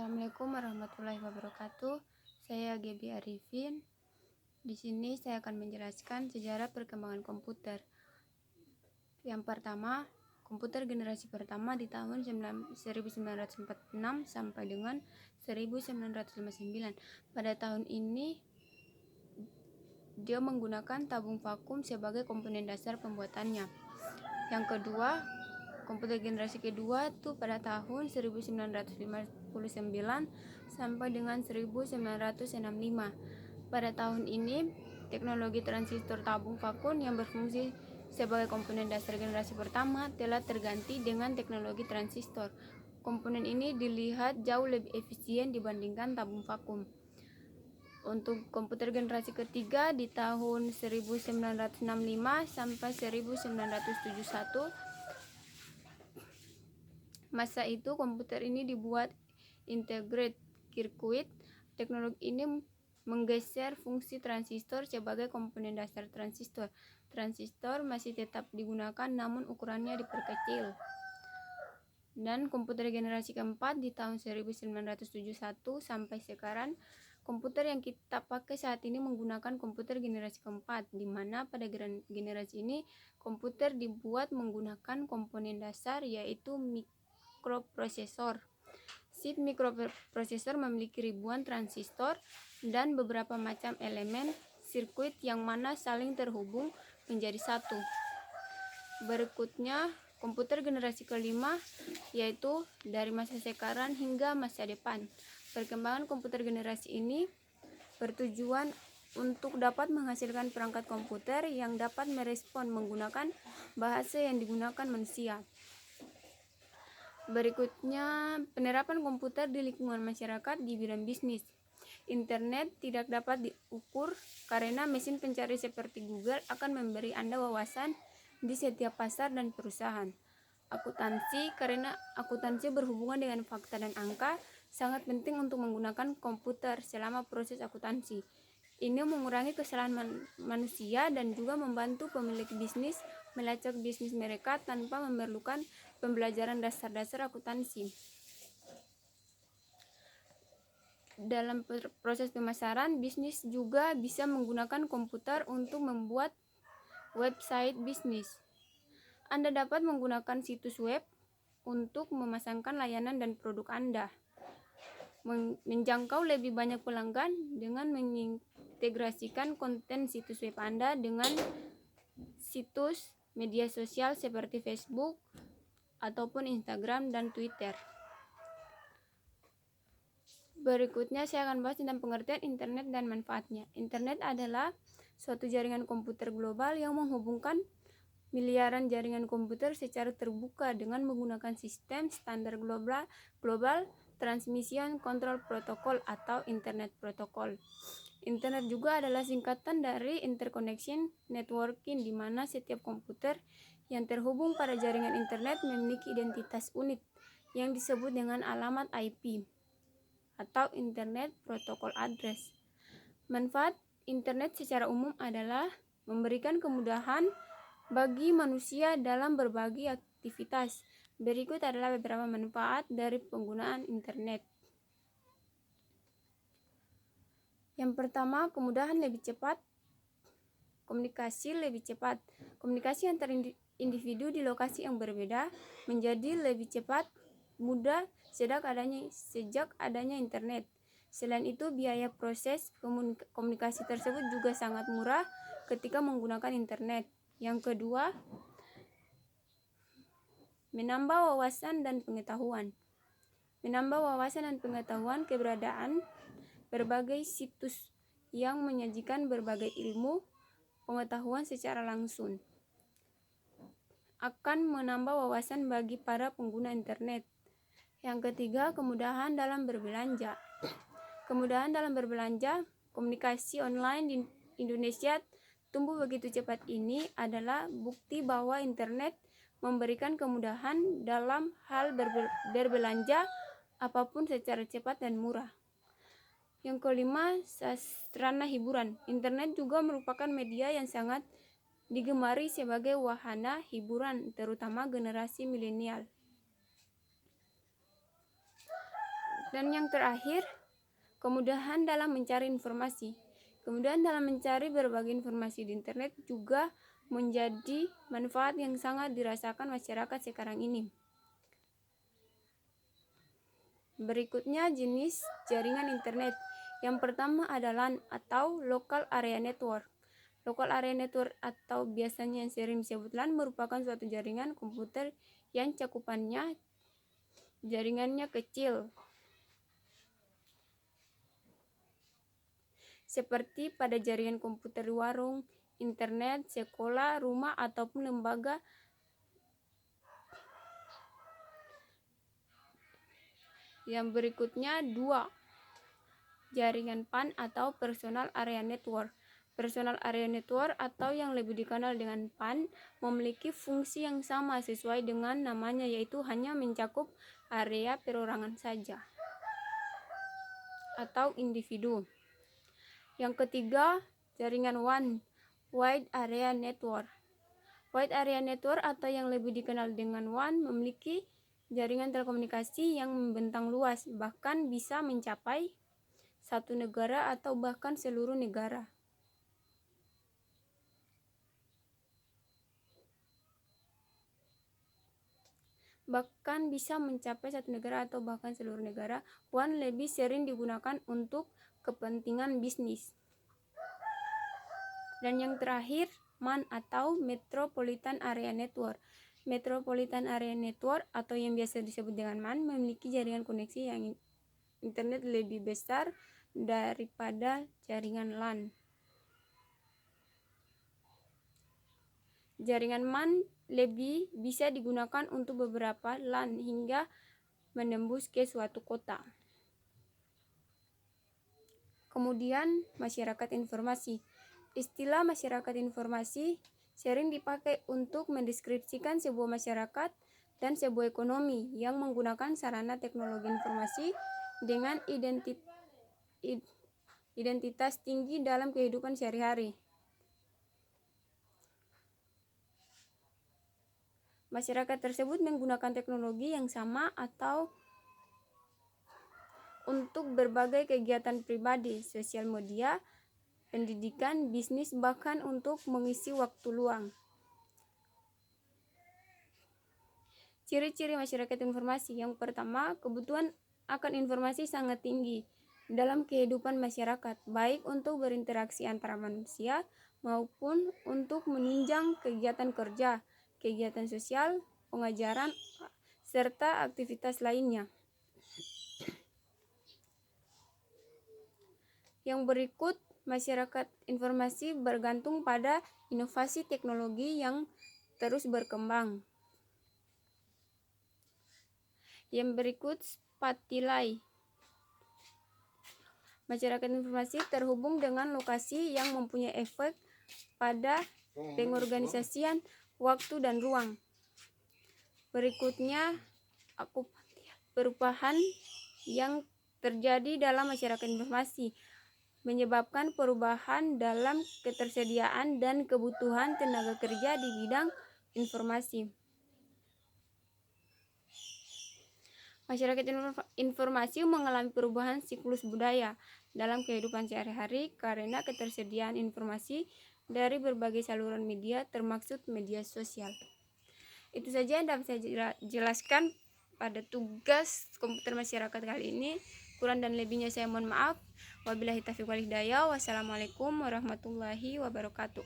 Assalamualaikum warahmatullahi wabarakatuh. Saya Gebi Arifin. Di sini saya akan menjelaskan sejarah perkembangan komputer. Yang pertama, komputer generasi pertama di tahun 1946 sampai dengan 1959. Pada tahun ini dia menggunakan tabung vakum sebagai komponen dasar pembuatannya. Yang kedua, komputer generasi kedua itu pada tahun 1959 sampai dengan 1965. Pada tahun ini, teknologi transistor tabung vakum yang berfungsi sebagai komponen dasar generasi pertama telah terganti dengan teknologi transistor. Komponen ini dilihat jauh lebih efisien dibandingkan tabung vakum. Untuk komputer generasi ketiga di tahun 1965 sampai 1971, masa itu komputer ini dibuat integrated circuit. Teknologi ini menggeser fungsi transistor sebagai komponen dasar transistor. Transistor masih tetap digunakan namun ukurannya diperkecil. Dan komputer generasi keempat di tahun 1971 sampai sekarang, komputer yang kita pakai saat ini menggunakan komputer generasi keempat, di mana pada generasi ini komputer dibuat menggunakan komponen dasar yaitu mikroprosesor. Chip mikroprosesor memiliki ribuan transistor dan beberapa macam elemen sirkuit yang mana saling terhubung menjadi satu. Berikutnya, komputer generasi kelima, yaitu dari masa sekarang hingga masa depan. Perkembangan komputer generasi ini bertujuan untuk dapat menghasilkan perangkat komputer yang dapat merespon menggunakan bahasa yang digunakan manusia. Berikutnya, penerapan komputer di lingkungan masyarakat di bidang bisnis. Internet tidak dapat diukur karena mesin pencari seperti Google akan memberi Anda wawasan di setiap pasar dan perusahaan. Akuntansi, karena akuntansi berhubungan dengan fakta dan angka, sangat penting untuk menggunakan komputer selama proses akuntansi. Ini mengurangi kesalahan manusia dan juga membantu pemilik bisnis melacak bisnis mereka tanpa memerlukan pembelajaran dasar-dasar akuntansi. Dalam proses pemasaran, bisnis juga bisa menggunakan komputer untuk membuat website bisnis. Anda dapat menggunakan situs web untuk memasangkan layanan dan produk Anda, menjangkau lebih banyak pelanggan dengan mengintegrasikan konten situs web Anda dengan situs media sosial seperti Facebook ataupun Instagram dan Twitter. Berikutnya saya akan bahas tentang pengertian internet dan manfaatnya. Internet adalah suatu jaringan komputer global yang menghubungkan miliaran jaringan komputer secara terbuka dengan menggunakan sistem standar global Transmission Control Protocol atau Internet Protocol. Internet juga adalah singkatan dari Interconnection Networking, di mana setiap komputer yang terhubung pada jaringan internet memiliki identitas unik yang disebut dengan alamat IP atau Internet Protocol Address. Manfaat internet secara umum adalah memberikan kemudahan bagi manusia dalam berbagi aktivitas. Berikut adalah beberapa manfaat dari penggunaan internet. Yang pertama, kemudahan lebih cepat. Komunikasi lebih cepat. Komunikasi antar individu di lokasi yang berbeda menjadi lebih cepat, mudah sejak adanya internet. Selain itu, biaya proses komunikasi tersebut juga sangat murah ketika menggunakan internet. Yang kedua, menambah wawasan dan pengetahuan. Menambah wawasan dan pengetahuan, keberadaan berbagai situs yang menyajikan berbagai ilmu pengetahuan secara langsung akan menambah wawasan bagi para pengguna internet. Yang ketiga, kemudahan dalam berbelanja. Kemudahan dalam berbelanja, komunikasi online di Indonesia tumbuh begitu cepat ini adalah bukti bahwa internet memberikan kemudahan dalam hal berbelanja apapun secara cepat dan murah. Yang kelima, sarana hiburan. Internet juga merupakan media yang sangat digemari sebagai wahana hiburan, terutama generasi milenial. Dan yang terakhir, kemudahan dalam mencari informasi. Kemudahan dalam mencari berbagai informasi di internet juga menjadi manfaat yang sangat dirasakan masyarakat sekarang ini. Berikutnya jenis jaringan internet. Yang pertama adalah LAN atau Local Area Network. Local Area Network atau biasanya yang sering disebut LAN merupakan suatu jaringan komputer yang cakupannya jaringannya kecil, seperti pada jaringan komputer di warung, internet, sekolah, rumah, ataupun lembaga. Yang berikutnya 2. Jaringan PAN atau Personal Area Network. Personal Area Network atau yang lebih dikenal dengan PAN memiliki fungsi yang sama sesuai dengan namanya, yaitu hanya mencakup area perorangan saja atau individu. Yang ketiga, jaringan WAN, Wide Area Network. Wide Area Network atau yang lebih dikenal dengan WAN memiliki jaringan telekomunikasi yang membentang luas, bahkan bisa mencapai satu negara atau bahkan seluruh negara. WAN lebih sering digunakan untuk kepentingan bisnis. Dan yang terakhir, MAN atau Metropolitan Area Network. Metropolitan Area Network atau yang biasa disebut dengan MAN memiliki jaringan koneksi yang internet lebih besar daripada jaringan LAN. Jaringan MAN lebih bisa digunakan untuk beberapa LAN hingga menembus ke suatu kota. Kemudian, masyarakat informasi. Istilah masyarakat informasi sering dipakai untuk mendeskripsikan sebuah masyarakat dan sebuah ekonomi yang menggunakan sarana teknologi informasi dengan identitas tinggi dalam kehidupan sehari-hari. Masyarakat tersebut menggunakan teknologi yang sama atau untuk berbagai kegiatan pribadi, sosial media, pendidikan, bisnis, bahkan untuk mengisi waktu luang. Ciri-ciri masyarakat informasi. Yang pertama, kebutuhan akan informasi sangat tinggi dalam kehidupan masyarakat, baik untuk berinteraksi antara manusia maupun untuk menunjang kegiatan kerja, kegiatan sosial, pengajaran, serta aktivitas lainnya. Yang berikut, masyarakat informasi bergantung pada inovasi teknologi yang terus berkembang. Yang berikut, Spatilai. Masyarakat informasi terhubung dengan lokasi yang mempunyai efek pada pengorganisasian waktu dan ruang. Berikutnya, perubahan yang terjadi dalam masyarakat informasi menyebabkan perubahan dalam ketersediaan dan kebutuhan tenaga kerja di bidang informasi. Masyarakat informasi mengalami perubahan siklus budaya dalam kehidupan sehari-hari karena ketersediaan informasi dari berbagai saluran media termasuk media sosial. Itu saja yang dapat saya jelaskan pada tugas komputer masyarakat kali ini. Kurang dan lebihnya saya mohon maaf. Wabillahi taufiq wal hidayah. Wassalamualaikum warahmatullahi wabarakatuh.